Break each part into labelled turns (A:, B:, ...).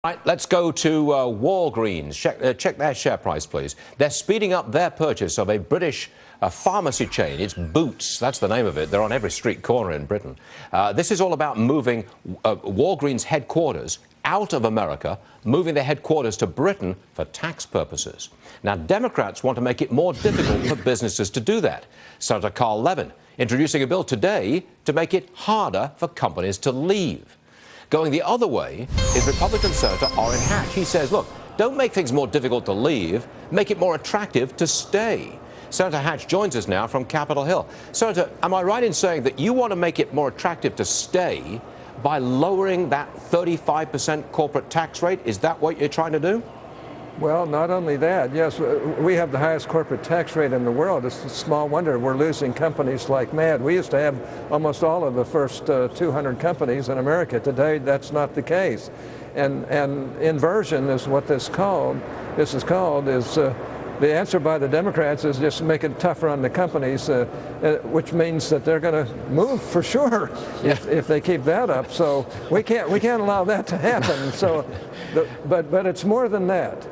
A: Right, let's go to Walgreens. Check their share price, please. They're speeding up their purchase of a British pharmacy chain. It's Boots. That's the name of it. They're on every street corner in Britain. This is all about moving Walgreens headquarters out of America, moving their headquarters to Britain for tax purposes. Now, Democrats want to make it more difficult for businesses to do that. Senator Carl Levin introducing a bill today to make it harder for companies to leave. Going the other way is Republican Senator Orrin Hatch. He says, look, don't make things more difficult to leave, make it more attractive to stay. Senator Hatch joins us now from Capitol Hill. Senator, am I right in saying that you want to make it more attractive to stay by lowering that 35% corporate tax rate? Is that what you're trying to do?
B: Well, not only that, yes, we have the highest corporate tax rate in the world. It's a small wonder we're losing companies like mad. We used to have almost all of the first 200 companies in America. Today, that's not the case. And inversion is what this is called. The answer by the Democrats is just make it tougher on the companies, which means that they're going to move for sure if they keep that up. So we can't allow that to happen. So, but it's more than that.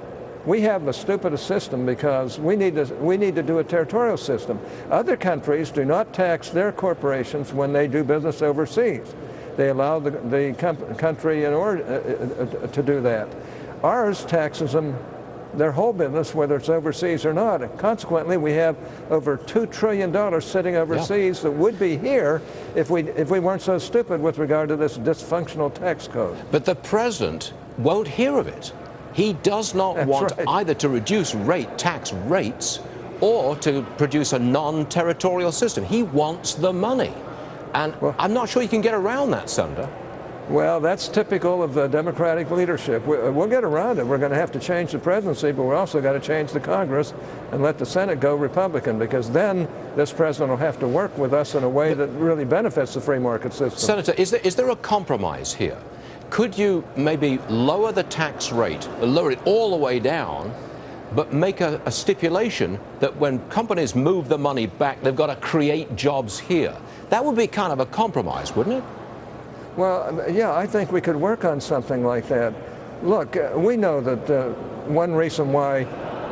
B: We have the stupidest system because we need to do a territorial system. Other countries do not tax their corporations when they do business overseas. They allow the country in order to do that. Ours taxes them their whole business, whether it's overseas or not. And consequently, we have over $2 trillion sitting overseas that would be here if we weren't so stupid with regard to this dysfunctional tax code.
A: But the president won't hear of it. He does not want either to reduce tax rates or to produce a non-territorial system. He wants the money. And I'm not sure you can get around that, Senator.
B: Well, that's typical of the Democratic leadership. We'll get around it. We're going to have to change the presidency, but we're also got to change the Congress and let the Senate go Republican, because then this president will have to work with us in a way that really benefits the free market system.
A: Senator, is there a compromise here? Could you maybe lower the tax rate, lower it all the way down, but make a stipulation that when companies move the money back, they've got to create jobs here? That would be kind of a compromise, wouldn't it?
B: Well, yeah, I think we could work on something like that. Look, we know that one reason why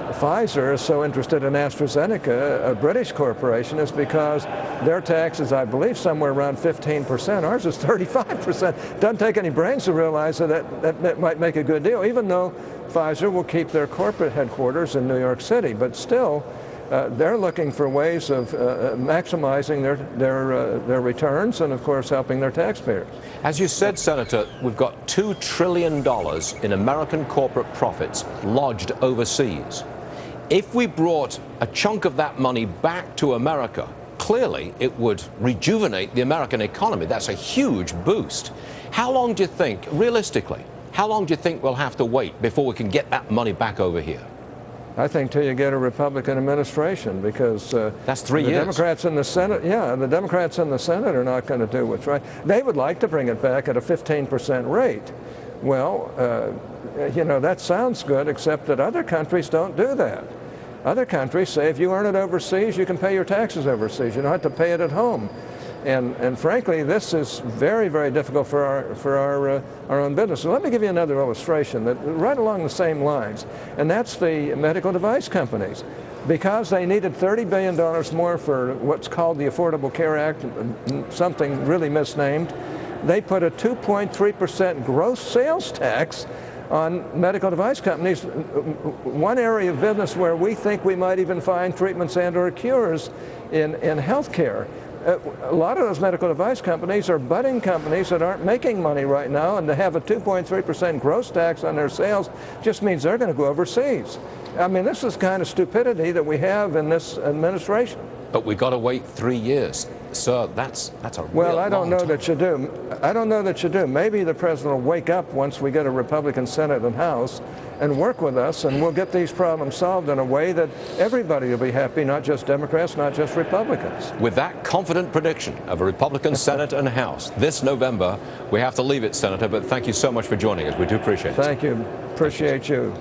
B: Pfizer is so interested in AstraZeneca, a British corporation, is because their tax is, I believe, somewhere around 15%. Ours is 35%. Doesn't take any brains to realize that might make a good deal, even though Pfizer will keep their corporate headquarters in New York City. But still, they're looking for ways of maximizing their returns and, of course, helping their taxpayers.
A: As you said, Senator, we've got $2 trillion in American corporate profits lodged overseas. If we brought a chunk of that money back to America, clearly it would rejuvenate the American economy. That's a huge boost. How long do you think, realistically, how long do you think we'll have to wait before we can get that money back over here?
B: I think till you get a Republican administration, because
A: that's 3 years.
B: The Democrats in the Senate, the Democrats in the Senate are not going to do what's right. They would like to bring it back at a 15% rate. Well, that sounds good, except that other countries don't do that. Other countries say if you earn it overseas, you can pay your taxes overseas. You don't have to pay it at home. And frankly, this is very, very difficult for our own business. So let me give you another illustration that right along the same lines, and that's the medical device companies. Because they needed $30 billion more for what's called the Affordable Care Act, something really misnamed, they put a 2.3% gross sales tax on medical device companies, one area of business where we think we might even find treatments and/or cures in health care. A lot of those medical device companies are budding companies that aren't making money right now, and to have a 2.3% gross tax on their sales just means they're going to go overseas. I mean, this is the kind of stupidity that we have in this administration.
A: But we've got to wait 3 years. Sir, that's a real
B: Well, I don't know
A: time.
B: that you do. I don't know that you do. Maybe the president will wake up once we get a Republican Senate and House and work with us, and we'll get these problems solved in a way that everybody will be happy, not just Democrats, not just Republicans.
A: With that confident prediction of a Republican Senate and House this November, we have to leave it, Senator, but thank you so much for joining us. We do appreciate it.
B: Thank you. Appreciate you.